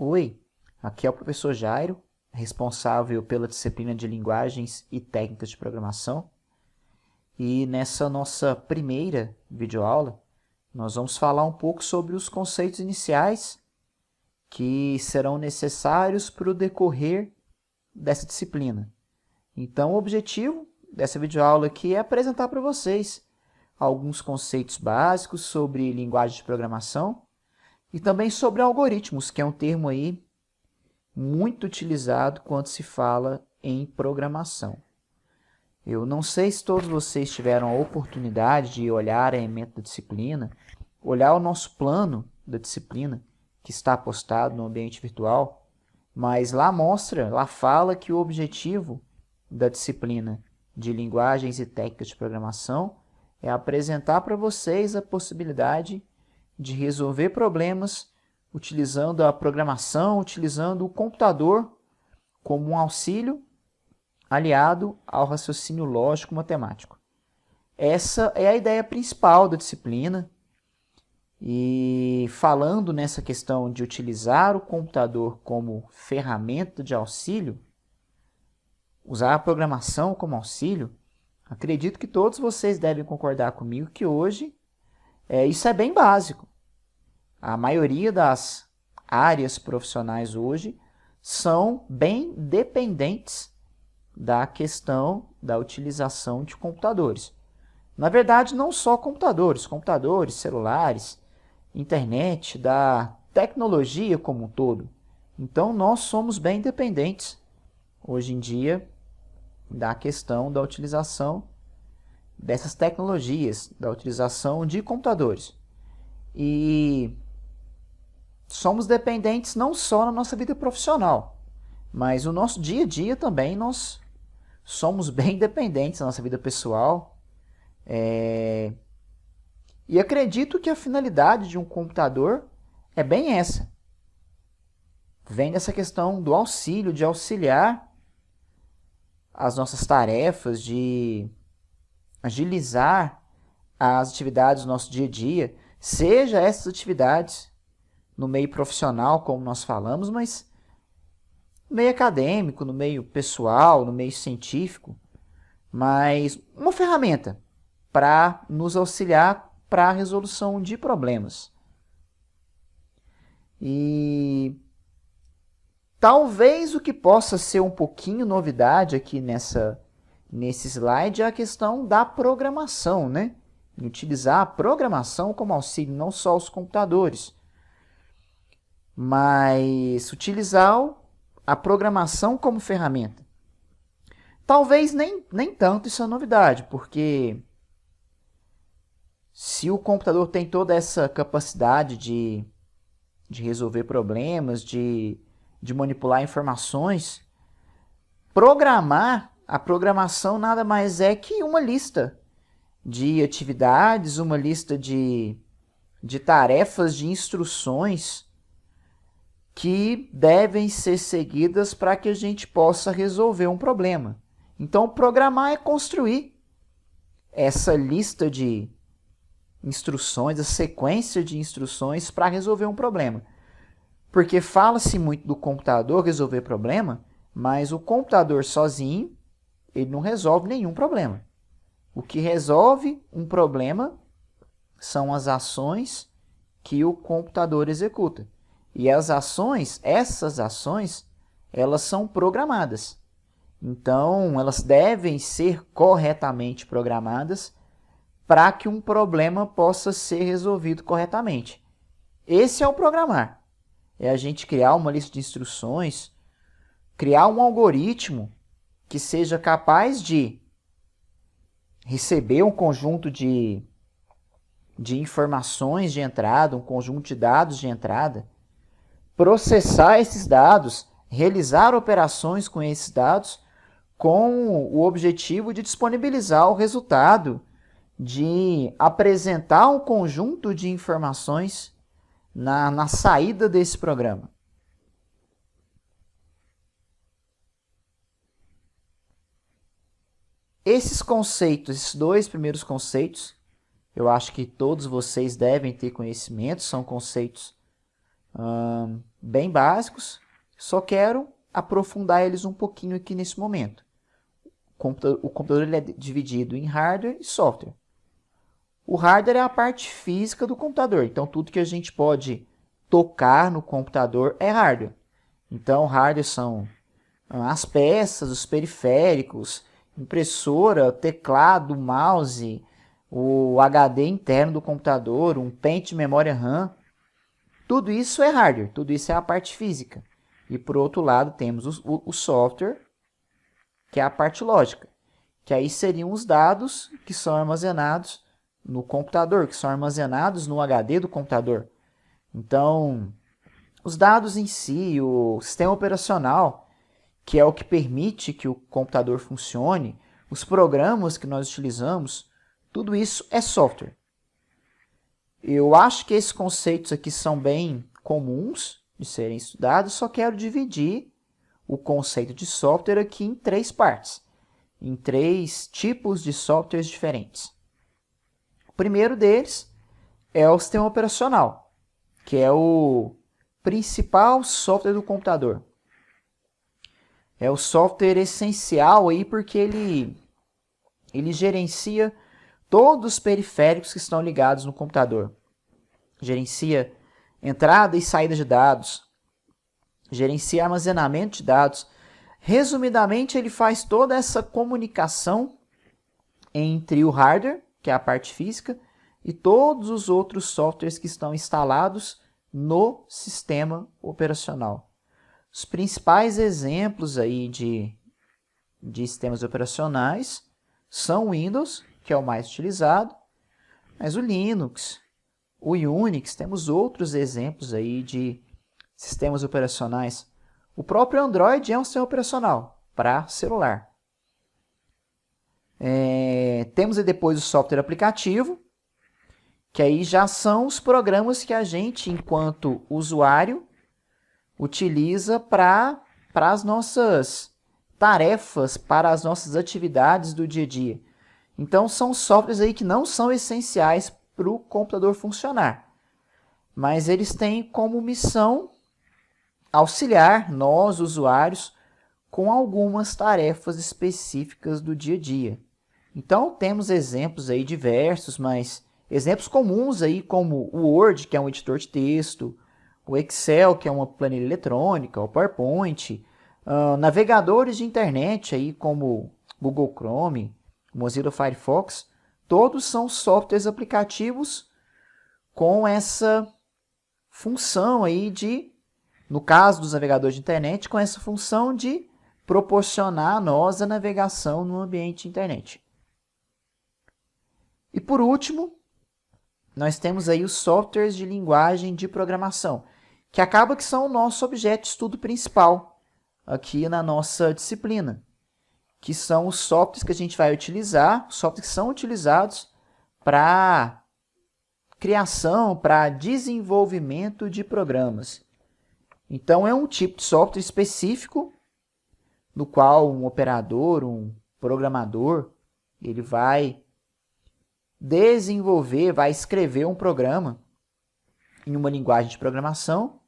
Oi, aqui é o professor Jairo, responsável pela disciplina de Linguagens e Técnicas de Programação. E nessa nossa primeira videoaula, nós vamos falar um pouco sobre os conceitos iniciais que serão necessários para o decorrer dessa disciplina. Então, o objetivo dessa videoaula aqui é apresentar para vocês alguns conceitos básicos sobre linguagem de programação e também sobre algoritmos, que é um termo aí muito utilizado quando se fala em programação. Eu não sei se todos vocês tiveram a oportunidade de olhar a ementa da disciplina, olhar o nosso plano da disciplina, que está postado no ambiente virtual, mas lá fala que o objetivo da disciplina de Linguagens e Técnicas de Programação é apresentar para vocês a possibilidade de resolver problemas utilizando a programação, utilizando o computador como um auxílio aliado ao raciocínio lógico-matemático. Essa é a ideia principal da disciplina. E falando nessa questão de utilizar o computador como ferramenta de auxílio, usar a programação como auxílio, acredito que todos vocês devem concordar comigo que hoje isso é bem básico. A maioria das áreas profissionais hoje são bem dependentes da questão da utilização de computadores. Na verdade, não só computadores, celulares, internet, da tecnologia como um todo. Então, nós somos bem dependentes, hoje em dia, da questão da utilização dessas tecnologias, da utilização de computadores. E somos dependentes não só na nossa vida profissional, mas no nosso dia a dia também nós somos bem dependentes na nossa vida pessoal. E acredito que a finalidade de um computador é bem essa. Vem dessa questão do auxílio, de auxiliar as nossas tarefas, de agilizar as atividades do nosso dia a dia, seja essas atividades no meio profissional, como nós falamos, mas no meio acadêmico, no meio pessoal, no meio científico, mas uma ferramenta para nos auxiliar para a resolução de problemas. E talvez o que possa ser um pouquinho novidade aqui nesse slide é a questão da programação, né? Utilizar a programação como auxílio, não só os computadores, mas utilizar a programação como ferramenta. Talvez nem tanto isso é novidade, porque se o computador tem toda essa capacidade de resolver problemas, de manipular informações, a programação nada mais é que uma lista de atividades, uma lista de tarefas, de instruções que devem ser seguidas para que a gente possa resolver um problema. Então, programar é construir essa lista de instruções, a sequência de instruções para resolver um problema. Porque fala-se muito do computador resolver problema, mas o computador sozinho, ele não resolve nenhum problema. O que resolve um problema são as ações que o computador executa. E essas ações, elas são programadas. Então, elas devem ser corretamente programadas para que um problema possa ser resolvido corretamente. Esse é o programar. É a gente criar uma lista de instruções, criar um algoritmo que seja capaz de receber um conjunto de informações de entrada, um conjunto de dados de entrada, processar esses dados, realizar operações com esses dados, com o objetivo de disponibilizar o resultado, de apresentar um conjunto de informações na saída desse programa. Esses conceitos, esses dois primeiros conceitos, eu acho que todos vocês devem ter conhecimento, são conceitos bem básicos, só quero aprofundar eles um pouquinho aqui nesse momento. O computador ele é dividido em hardware e software. O hardware é a parte física do computador, então tudo que a gente pode tocar no computador é hardware. Então, hardware são as peças, os periféricos, impressora, teclado, mouse, o HD interno do computador, um pente de memória RAM. Tudo isso é hardware, tudo isso é a parte física. E por outro lado temos o software, que é a parte lógica, que aí seriam os dados que são armazenados no computador, que são armazenados no HD do computador. Então, os dados em si, o sistema operacional, que é o que permite que o computador funcione, os programas que nós utilizamos, tudo isso é software. Eu acho que esses conceitos aqui são bem comuns de serem estudados, só quero dividir o conceito de software aqui em 3 partes, em 3 tipos de softwares diferentes. O primeiro deles é o sistema operacional, que é o principal software do computador. É o software essencial aí porque ele gerencia todos os periféricos que estão ligados no computador. Gerencia entrada e saída de dados, gerencia armazenamento de dados. Resumidamente, ele faz toda essa comunicação entre o hardware, que é a parte física, e todos os outros softwares que estão instalados no sistema operacional. Os principais exemplos aí de sistemas operacionais são o Windows, que é o mais utilizado, mas o Linux, o Unix, temos outros exemplos aí de sistemas operacionais. O próprio Android é um sistema operacional para celular. Temos aí depois o software aplicativo, que aí já são os programas que a gente, enquanto usuário, utiliza para as nossas tarefas, para as nossas atividades do dia a dia. Então, são softwares aí que não são essenciais para o computador funcionar, mas eles têm como missão auxiliar nós, usuários, com algumas tarefas específicas do dia a dia. Então, temos exemplos aí diversos, mas exemplos comuns aí como o Word, que é um editor de texto, o Excel, que é uma planilha eletrônica, o PowerPoint, navegadores de internet aí como Google Chrome, Mozilla Firefox, todos são softwares aplicativos com essa função aí de, no caso dos navegadores de internet, com essa função de proporcionar a nós a navegação no ambiente de internet. E por último, nós temos aí os softwares de linguagem de programação, que acaba que são o nosso objeto de estudo principal aqui na nossa disciplina, que são os softwares que a gente vai utilizar, softwares que são utilizados para criação, para desenvolvimento de programas. Então, é um tipo de software específico no qual um operador, um programador, ele vai desenvolver, vai escrever um programa em uma linguagem de programação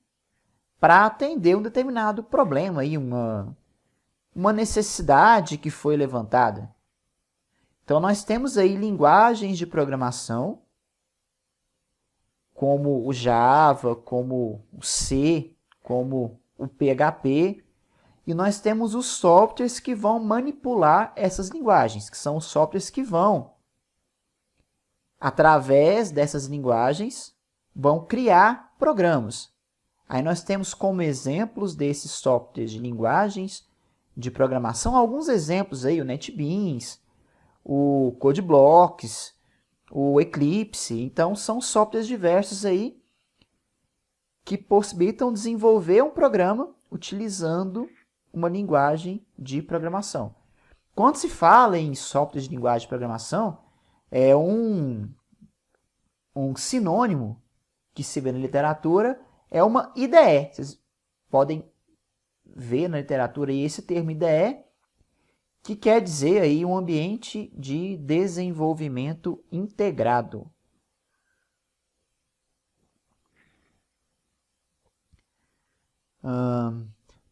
para atender um determinado problema, aí, uma necessidade que foi levantada. Então, nós temos aí linguagens de programação, como o Java, como o C, como o PHP, e nós temos os softwares que vão manipular essas linguagens, que são os softwares que vão, através dessas linguagens, vão criar programas. Aí nós temos como exemplos desses softwares de linguagens de programação, alguns exemplos aí, o NetBeans, o CodeBlocks, o Eclipse. Então, são softwares diversos aí que possibilitam desenvolver um programa utilizando uma linguagem de programação. Quando se fala em softwares de linguagem de programação, é um sinônimo que se vê na literatura, é uma IDE. Vocês podem ver na literatura aí esse termo IDE, que quer dizer aí um ambiente de desenvolvimento integrado.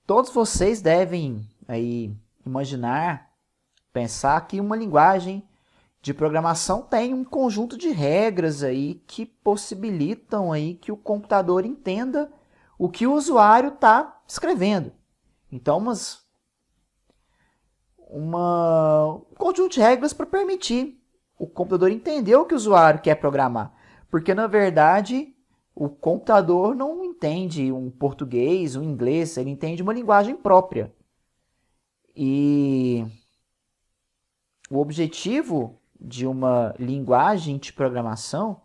Todos vocês devem aí imaginar, pensar que uma linguagem de programação tem um conjunto de regras aí que possibilitam aí que o computador entenda o que o usuário está escrevendo. Então, um conjunto de regras para permitir o computador entender o que o usuário quer programar. Porque, na verdade, o computador não entende um português, um inglês, ele entende uma linguagem própria. E o objetivo de uma linguagem de programação,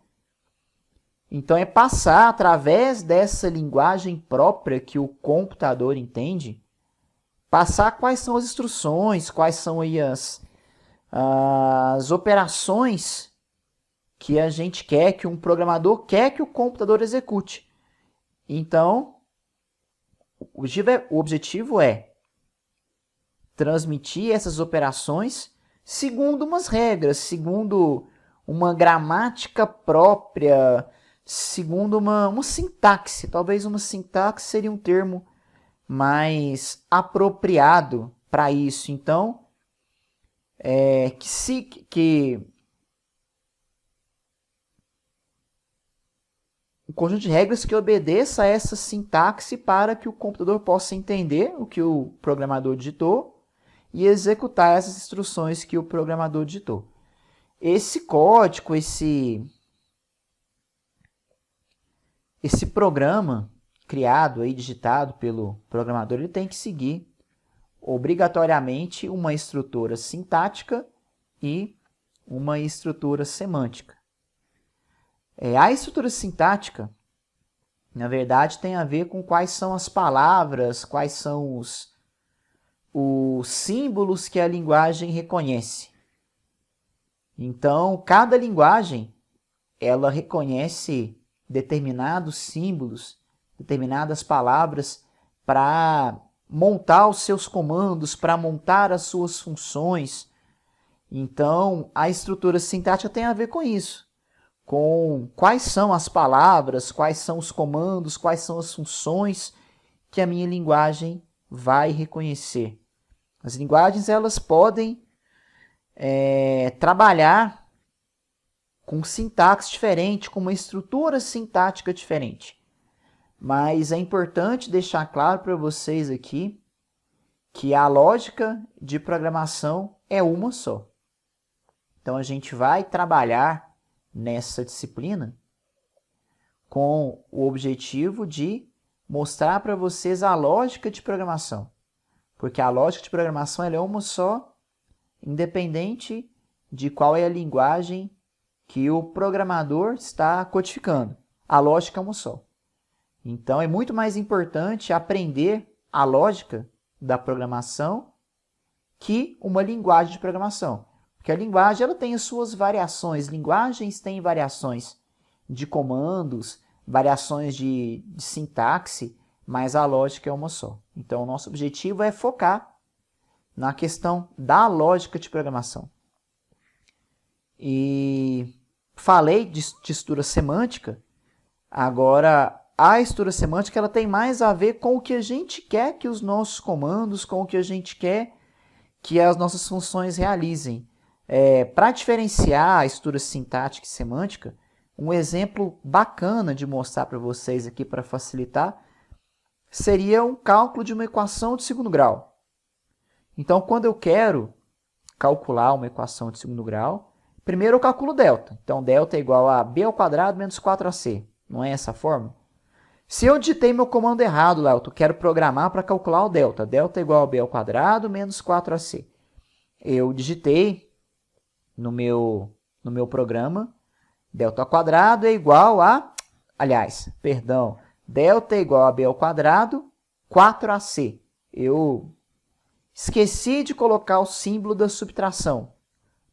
então, é passar através dessa linguagem própria que o computador entende, passar quais são as instruções, quais são aí as operações que a gente quer, que um programador quer que o computador execute. Então, o objetivo é transmitir essas operações segundo umas regras, segundo uma gramática própria, segundo uma sintaxe. Talvez uma sintaxe seria um termo mais apropriado para isso. Então, um conjunto de regras que obedeça a essa sintaxe para que o computador possa entender o que o programador digitou e executar essas instruções que o programador digitou. Esse código, esse programa criado e digitado pelo programador, ele tem que seguir obrigatoriamente uma estrutura sintática e uma estrutura semântica. A estrutura sintática, na verdade, tem a ver com quais são as palavras, quais são os símbolos que a linguagem reconhece. Então, cada linguagem, ela reconhece determinados símbolos, determinadas palavras para montar os seus comandos, para montar as suas funções. Então, a estrutura sintática tem a ver com isso, com quais são as palavras, quais são os comandos, quais são as funções que a minha linguagem vai reconhecer. As linguagens, elas podem trabalhar com sintaxe diferente, com uma estrutura sintática diferente. Mas é importante deixar claro para vocês aqui que a lógica de programação é uma só. Então, a gente vai trabalhar nessa disciplina com o objetivo de mostrar para vocês a lógica de programação. Porque a lógica de programação ela é uma só, independente de qual é a linguagem que o programador está codificando. A lógica é uma só. Então, é muito mais importante aprender a lógica da programação que uma linguagem de programação. Porque a linguagem ela tem as suas variações. Linguagens têm variações de comandos, variações de sintaxe, mas a lógica é uma só. Então, o nosso objetivo é focar na questão da lógica de programação. E falei de estrutura semântica, agora a estrutura semântica ela tem mais a ver com o que a gente quer que os nossos comandos, com o que a gente quer que as nossas funções realizem. Para diferenciar a estrutura sintática e semântica, um exemplo bacana de mostrar para vocês aqui para facilitar seria um cálculo de uma equação de segundo grau. Então, quando eu quero calcular uma equação de segundo grau, primeiro eu calculo delta. Então, delta é igual a b ao quadrado menos 4ac. Não é essa a forma? Se eu digitei meu comando errado lá, eu quero programar para calcular o delta. Delta é igual a b ao quadrado menos 4ac. Eu digitei no meu programa, delta ao quadrado é igual a... delta é igual a b ao quadrado, 4ac. Eu esqueci de colocar o símbolo da subtração.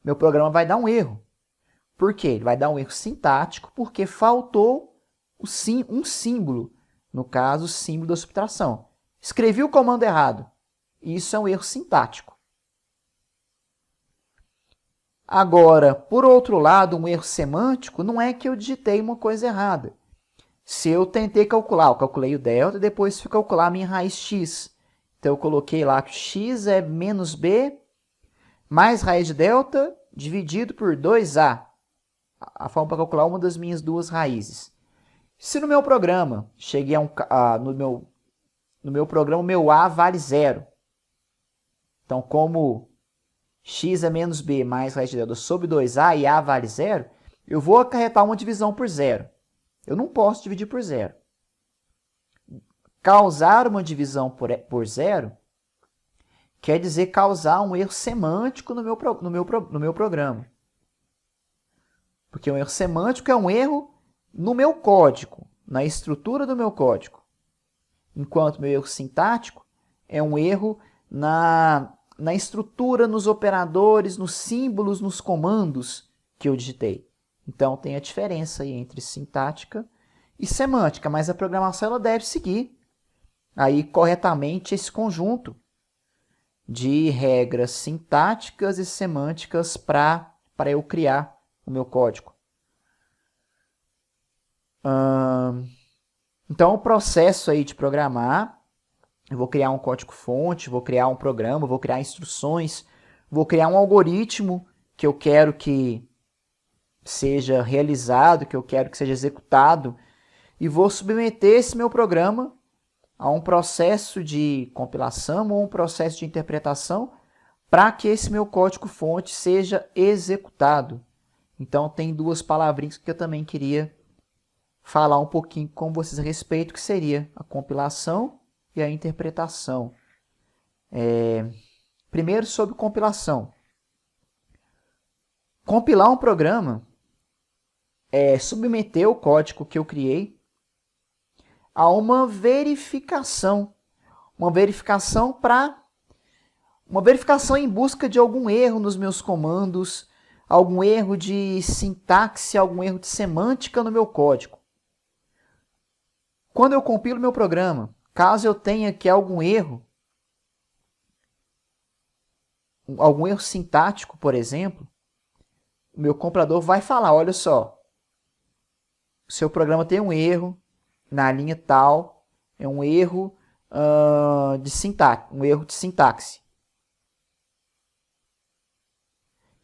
Meu programa vai dar um erro. Por quê? Ele vai dar um erro sintático porque faltou um símbolo, no caso, o símbolo da subtração. Escrevi o comando errado. Isso é um erro sintático. Agora, por outro lado, um erro semântico não é que eu digitei uma coisa errada. Se eu tentei calcular, eu calculei o delta e depois fui calcular a minha raiz x. Então eu coloquei lá que x é menos b mais raiz de delta dividido por 2a. A forma para calcular uma das minhas duas raízes. Se no meu programa, cheguei no meu programa, o meu a vale 0. Então, como x é menos b mais raiz de delta sobre 2a e a vale 0, eu vou acarretar uma divisão por 0. Eu não posso dividir por 0. Causar uma divisão por 0 quer dizer causar um erro semântico no meu programa. Porque um erro semântico é um erro no meu código, na estrutura do meu código. Enquanto meu erro sintático é um erro na estrutura, nos operadores, nos símbolos, nos comandos que eu digitei. Então, tem a diferença aí entre sintática e semântica, mas a programação ela deve seguir aí corretamente esse conjunto de regras sintáticas e semânticas para eu criar o meu código. Então, o processo aí de programar, eu vou criar um código-fonte, vou criar um programa, vou criar instruções, vou criar um algoritmo que eu quero que seja realizado, que eu quero que seja executado, e vou submeter esse meu programa a um processo de compilação ou um processo de interpretação para que esse meu código-fonte seja executado. Então, tem duas palavrinhas que eu também queria falar um pouquinho com vocês a respeito, que seria a compilação e a interpretação. Primeiro, sobre compilação. Compilar um programa é submeter o código que eu criei a uma verificação. Uma verificação em busca de algum erro nos meus comandos, algum erro de sintaxe, algum erro de semântica no meu código. Quando eu compilo meu programa, caso eu tenha aqui algum erro sintático, por exemplo, o meu compilador vai falar, olha só, o seu programa tem um erro na linha tal, é um erro de sintaxe.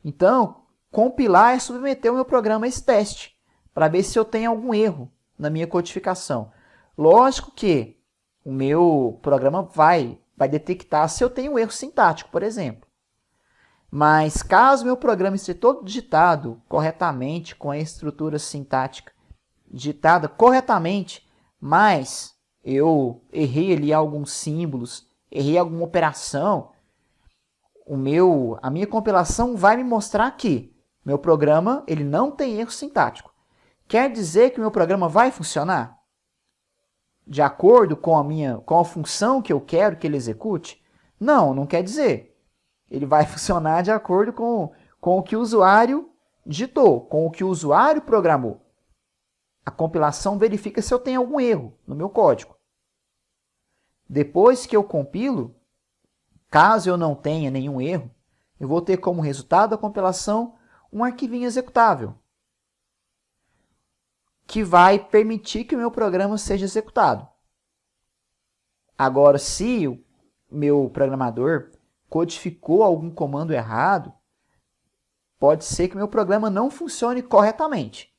Então, compilar é submeter o meu programa a esse teste, para ver se eu tenho algum erro na minha codificação. Lógico que o meu programa vai detectar se eu tenho um erro sintático, por exemplo. Mas caso meu programa esteja todo digitado corretamente, com a estrutura sintática digitada corretamente, mas eu errei ali alguns símbolos, errei alguma operação, a minha compilação vai me mostrar que meu programa ele não tem erro sintático. Quer dizer que o meu programa vai funcionar de acordo com a função que eu quero que ele execute? Não quer dizer. Ele vai funcionar de acordo com o que o usuário digitou, com o que o usuário programou. A compilação verifica se eu tenho algum erro no meu código. Depois que eu compilo, caso eu não tenha nenhum erro, eu vou ter como resultado da compilação um arquivinho executável, que vai permitir que o meu programa seja executado. Agora, se o meu programador codificou algum comando errado, pode ser que o meu programa não funcione corretamente.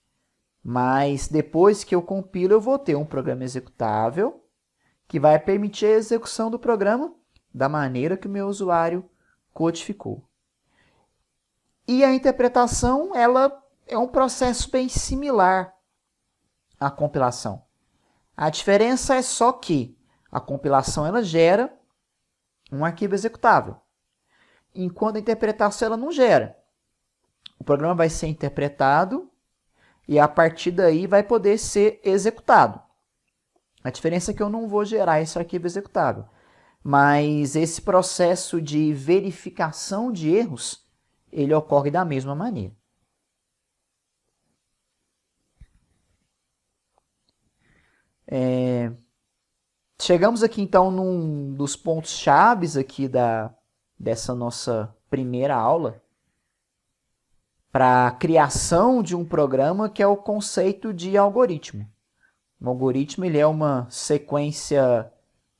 Mas depois que eu compilo, eu vou ter um programa executável que vai permitir a execução do programa da maneira que o meu usuário codificou. E a interpretação, ela é um processo bem similar à compilação. A diferença é só que a compilação ela gera um arquivo executável, enquanto a interpretação ela não gera. O programa vai ser interpretado e a partir daí vai poder ser executado. A diferença é que eu não vou gerar esse arquivo executável, mas esse processo de verificação de erros, ele ocorre da mesma maneira. Chegamos aqui então num dos pontos chaves aqui dessa nossa primeira aula para a criação de um programa, que é o conceito de algoritmo. Um algoritmo ele é uma sequência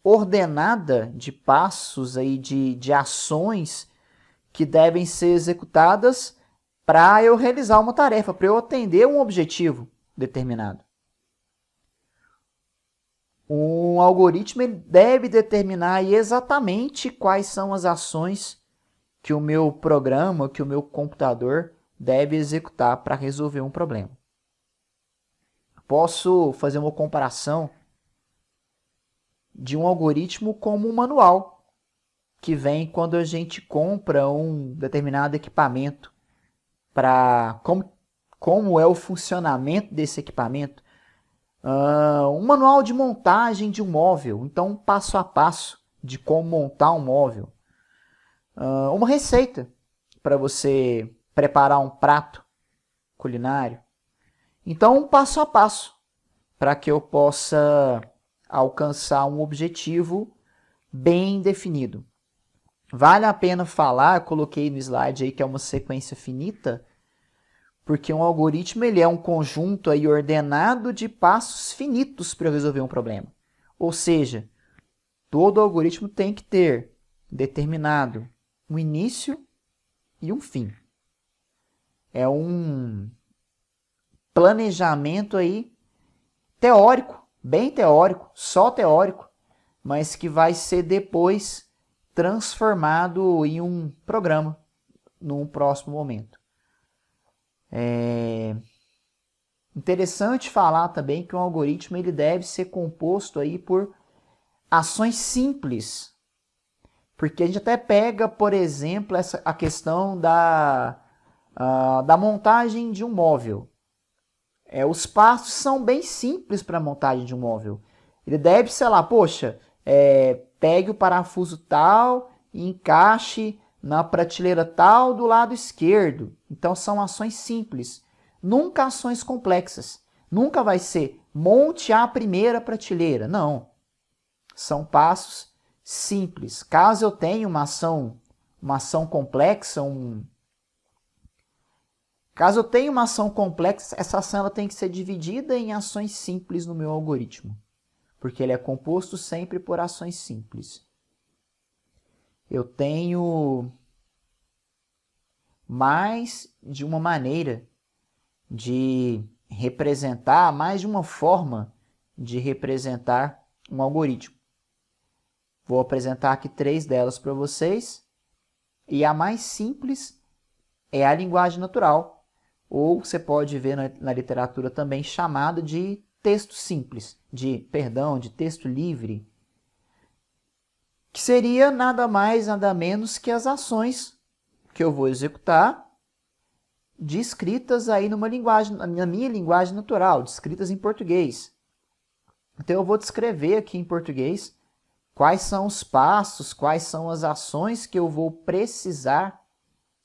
ordenada de passos, aí, de ações que devem ser executadas para eu realizar uma tarefa, para eu atender um objetivo determinado. Um algoritmo ele deve determinar exatamente quais são as ações que o meu programa, que o meu computador deve executar para resolver um problema. Posso fazer uma comparação de um algoritmo como um manual, que vem quando a gente compra um determinado equipamento, para como é o funcionamento desse equipamento. Um manual de montagem de um móvel, então um passo a passo de como montar um móvel. Uma receita para você preparar um prato culinário. Então, um passo a passo para que eu possa alcançar um objetivo bem definido. Vale a pena falar, eu coloquei no slide aí que é uma sequência finita, porque um algoritmo ele é um conjunto aí ordenado de passos finitos para resolver um problema. Ou seja, todo algoritmo tem que ter determinado um início e um fim. É um planejamento aí teórico, bem teórico, só teórico, mas que vai ser depois transformado em um programa num próximo momento. É interessante falar também que um algoritmo ele deve ser composto aí por ações simples, porque a gente até pega, por exemplo, a questão da montagem de um móvel. Os passos são bem simples para a montagem de um móvel. Ele deve, sei lá, pegue o parafuso tal e encaixe na prateleira tal do lado esquerdo. Então são ações simples, nunca ações complexas. Nunca vai ser monte a primeira prateleira, não. São passos simples. Caso eu tenha uma ação complexa, caso eu tenha uma ação complexa, essa ação ela tem que ser dividida em ações simples no meu algoritmo, porque ele é composto sempre por ações simples. Eu tenho mais de uma maneira de representar, mais de uma forma de representar um algoritmo. Vou apresentar aqui 3 delas para vocês, e a mais simples é a linguagem natural, ou você pode ver na literatura também chamada de texto simples, de texto livre, que seria nada mais, nada menos que as ações que eu vou executar descritas aí na minha linguagem natural, descritas em português. Então eu vou descrever aqui em português quais são os passos, quais são as ações que eu vou precisar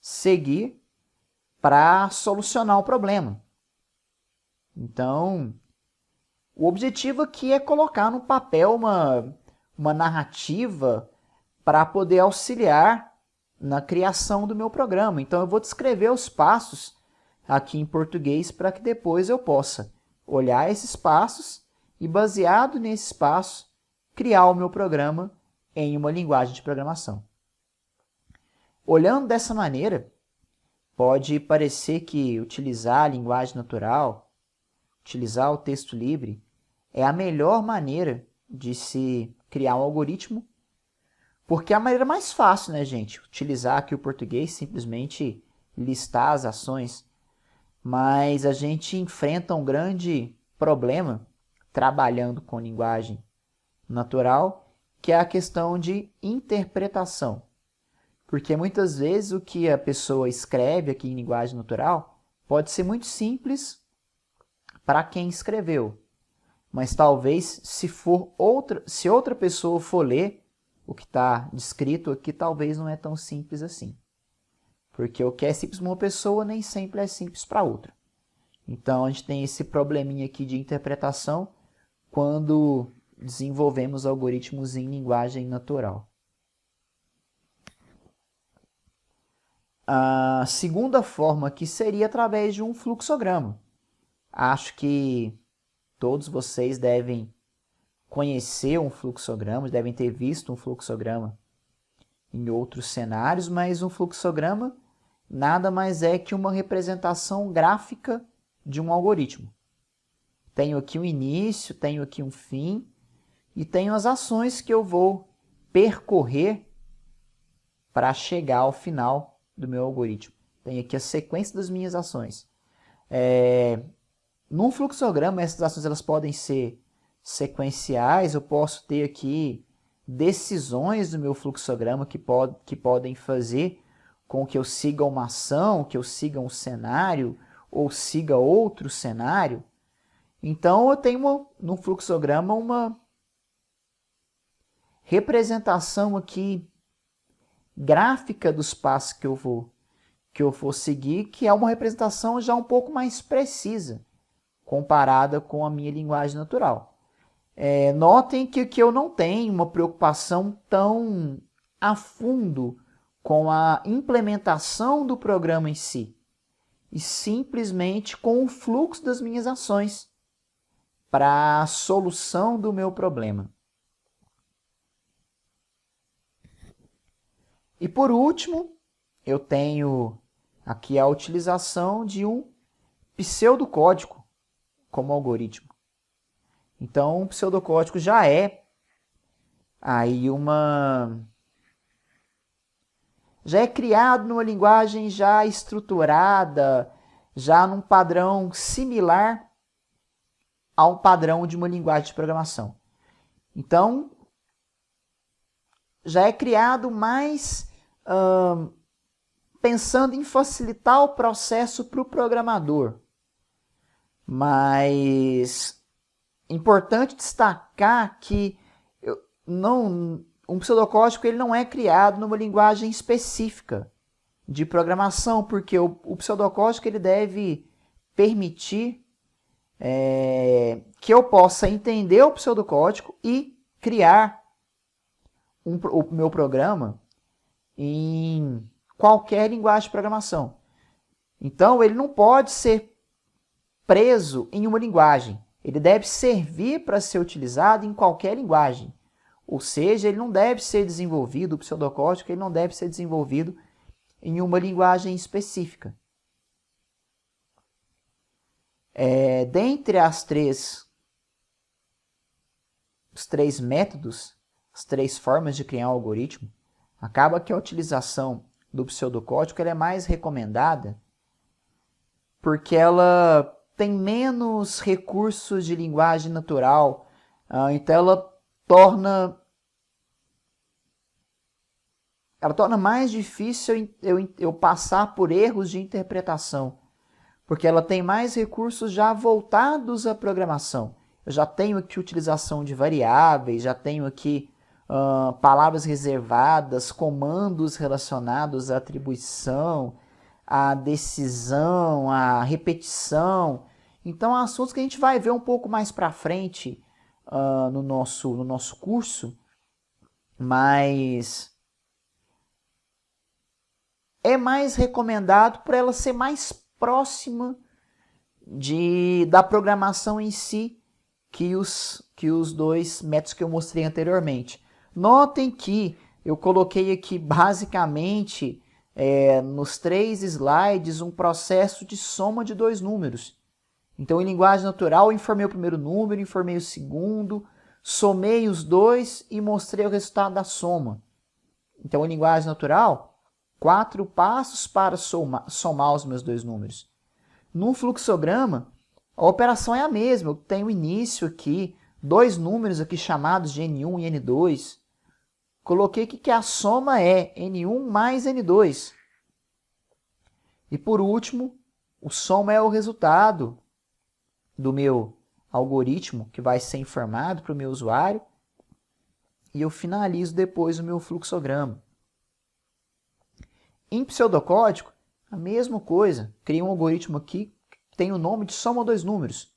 seguir para solucionar o problema. Então, o objetivo aqui é colocar no papel uma narrativa para poder auxiliar na criação do meu programa. Então, eu vou descrever os passos aqui em português para que depois eu possa olhar esses passos e, baseado nesses passos, criar o meu programa em uma linguagem de programação. Olhando dessa maneira, pode parecer que utilizar a linguagem natural, utilizar o texto livre, é a melhor maneira de se criar um algoritmo, porque é a maneira mais fácil, né, gente? Utilizar aqui o português, simplesmente listar as ações. Mas a gente enfrenta um grande problema trabalhando com linguagem natural, que é a questão de interpretação. Porque muitas vezes o que a pessoa escreve aqui em linguagem natural pode ser muito simples para quem escreveu. Mas talvez se outra pessoa for ler o que está descrito aqui, talvez não é tão simples assim. Porque o que é simples para uma pessoa nem sempre é simples para outra. Então a gente tem esse probleminha aqui de interpretação quando desenvolvemos algoritmos em linguagem natural. A segunda forma aqui seria através de um fluxograma. Acho que Todos vocês devem conhecer um fluxograma, devem ter visto um fluxograma em outros cenários, mas um fluxograma nada mais é que uma representação gráfica de um algoritmo. Tenho aqui um início, tenho aqui um fim e tenho as ações que eu vou percorrer para chegar ao final do meu algoritmo. Tenho aqui a sequência das minhas ações. Num fluxograma, essas ações elas podem ser sequenciais, eu posso ter aqui decisões do meu fluxograma que podem fazer com que eu siga uma ação, que eu siga um cenário ou siga outro cenário. Então, eu tenho no fluxograma uma representação aqui gráfica dos passos que eu vou seguir, que é uma representação já um pouco mais precisa, comparada com a minha linguagem natural. Notem que eu não tenho uma preocupação tão a fundo com a implementação do programa em si, e simplesmente com o fluxo das minhas ações para a solução do meu problema. E por último, eu tenho aqui a utilização de um pseudocódigo como algoritmo. Então, o pseudocódigo já é aí já é criado numa linguagem já estruturada, já num padrão similar ao padrão de uma linguagem de programação. Então, já é criado mais pensando em facilitar o processo para o programador. Mas importante destacar que um pseudocódigo ele não é criado numa linguagem específica de programação, porque o pseudocódigo ele deve permitir que eu possa entender o pseudocódigo e criar o meu programa em qualquer linguagem de programação. Então, ele não pode ser preso em uma linguagem. Ele deve servir para ser utilizado em qualquer linguagem. Ou seja, ele não deve ser desenvolvido, o pseudocódigo ele não deve ser desenvolvido em uma linguagem específica. Dentre os três métodos, as três formas de criar um algoritmo, acaba que a utilização do pseudocódigo ela é mais recomendada porque ela tem menos recursos de linguagem natural, então ela torna mais difícil eu passar por erros de interpretação, porque ela tem mais recursos já voltados à programação. Eu já tenho aqui utilização de variáveis, já tenho aqui palavras reservadas, comandos relacionados à atribuição, à decisão, à repetição. Então, assuntos que a gente vai ver um pouco mais para frente no nosso curso, mas é mais recomendado por ela ser mais próxima da programação em si que os dois métodos que eu mostrei anteriormente. Notem que eu coloquei aqui basicamente nos 3 slides um processo de soma de 2 números. Então, em linguagem natural, eu informei o primeiro número, informei o segundo, somei os dois e mostrei o resultado da soma. Então, em linguagem natural, 4 passos para somar os meus 2 números. No fluxograma, a operação é a mesma. Eu tenho o início aqui, 2 números aqui chamados de N1 e N2. Coloquei aqui que a soma é N1 mais N2. E por último, o soma é o resultado do meu algoritmo que vai ser informado para o meu usuário. E eu finalizo depois o meu fluxograma. Em pseudocódigo, a mesma coisa. Criei um algoritmo aqui que tem o nome de soma 2 números.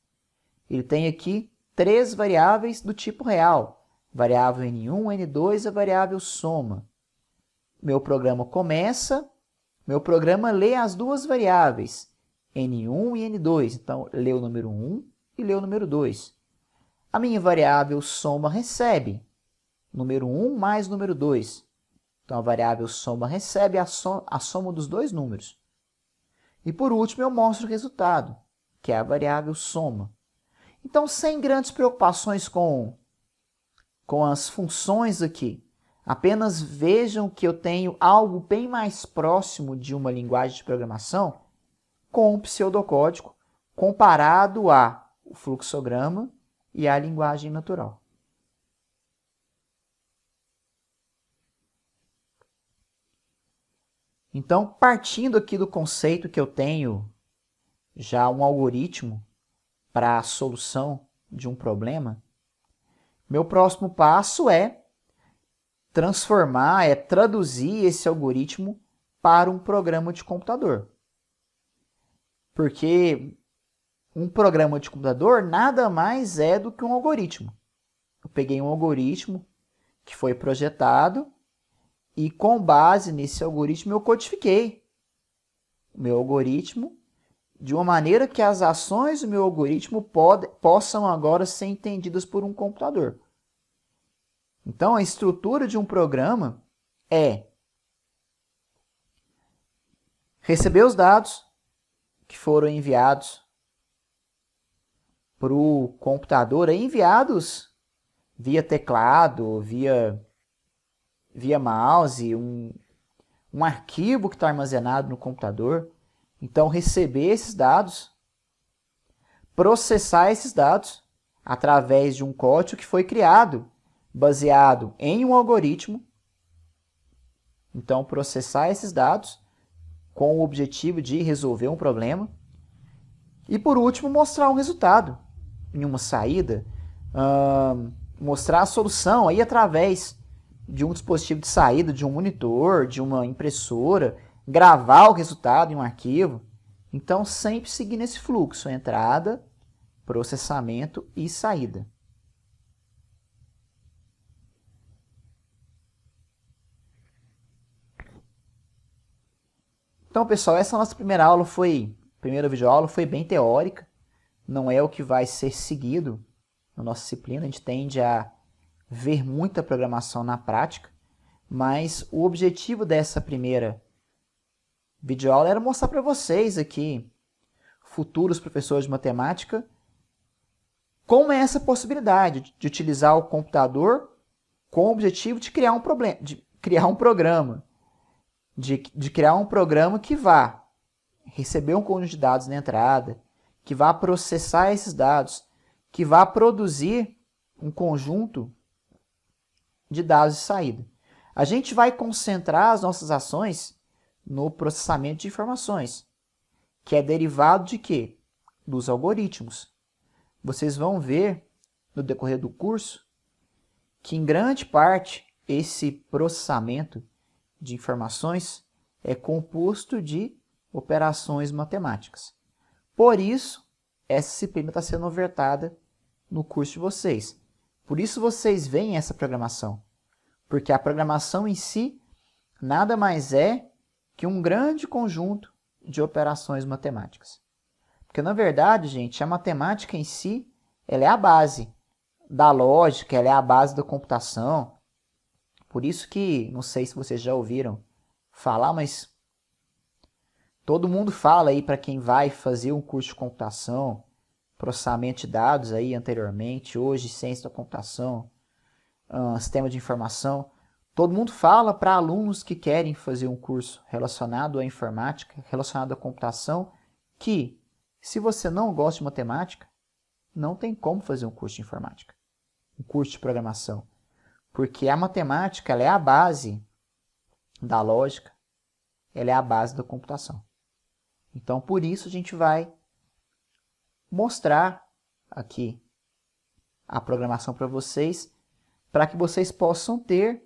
Ele tem aqui 3 variáveis do tipo real. Variável N1, N2 e a variável soma. Meu programa começa, meu programa lê as 2 variáveis, N1 e N2. Então, lê o número 1 e ler o número 2. A minha variável soma recebe número 1 mais número 2. Então, a variável soma recebe a soma dos dois números. E, por último, eu mostro o resultado, que é a variável soma. Então, sem grandes preocupações com as funções aqui, apenas vejam que eu tenho algo bem mais próximo de uma linguagem de programação com o pseudocódigo comparado ao fluxograma e à linguagem natural. Então, partindo aqui do conceito que eu tenho já um algoritmo para a solução de um problema, meu próximo passo é traduzir esse algoritmo para um programa de computador. Porque um programa de computador nada mais é do que um algoritmo. Eu peguei um algoritmo que foi projetado e, com base nesse algoritmo, eu codifiquei o meu algoritmo de uma maneira que as ações do meu algoritmo possam agora ser entendidas por um computador. Então, a estrutura de um programa é receber os dados que foram enviados para o computador, enviados via teclado, via mouse, um arquivo que está armazenado no computador. Então, receber esses dados, processar esses dados através de um código que foi criado baseado em um algoritmo. Então, processar esses dados com o objetivo de resolver um problema. E, por último, mostrar um resultado em uma saída, mostrar a solução aí através de um dispositivo de saída, de um monitor, de uma impressora, gravar o resultado em um arquivo. Então, sempre seguindo esse fluxo, entrada, processamento e saída. Então, pessoal, essa nossa primeira videoaula foi bem teórica, não é o que vai ser seguido na nossa disciplina, a gente tende a ver muita programação na prática, mas o objetivo dessa primeira videoaula era mostrar para vocês aqui, futuros professores de matemática, como é essa possibilidade de utilizar o computador com o objetivo de criar um programa, de criar um programa que vá receber um conjunto de dados na entrada, que vá processar esses dados, que vá produzir um conjunto de dados de saída. A gente vai concentrar as nossas ações no processamento de informações, que é derivado de quê? Dos algoritmos. Vocês vão ver no decorrer do curso que, em grande parte, esse processamento de informações é composto de operações matemáticas. Por isso, essa disciplina está sendo ofertada no curso de vocês. Por isso vocês veem essa programação. Porque a programação em si nada mais é que um grande conjunto de operações matemáticas. Porque, na verdade, gente, a matemática em si ela é a base da lógica, ela é a base da computação. Por isso que, não sei se vocês já ouviram falar, mas todo mundo fala aí para quem vai fazer um curso de computação, processamento de dados aí anteriormente, hoje ciência da computação, sistema de informação. Todo mundo fala para alunos que querem fazer um curso relacionado à informática, relacionado à computação, que se você não gosta de matemática, não tem como fazer um curso de informática, um curso de programação. Porque a matemática ela é a base da lógica, ela é a base da computação. Então, por isso, a gente vai mostrar aqui a programação para vocês, para que vocês possam ter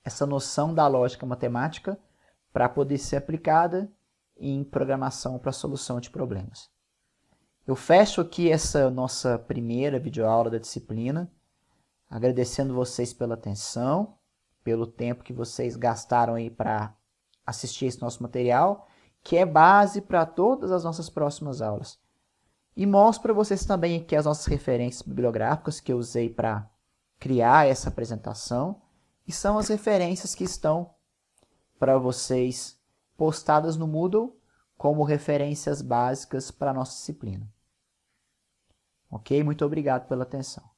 essa noção da lógica matemática para poder ser aplicada em programação para solução de problemas. Eu fecho aqui essa nossa primeira videoaula da disciplina, agradecendo vocês pela atenção, pelo tempo que vocês gastaram aí para assistir esse nosso material, que é base para todas as nossas próximas aulas. E mostro para vocês também aqui as nossas referências bibliográficas que eu usei para criar essa apresentação. E são as referências que estão para vocês postadas no Moodle como referências básicas para a nossa disciplina. Ok? Muito obrigado pela atenção.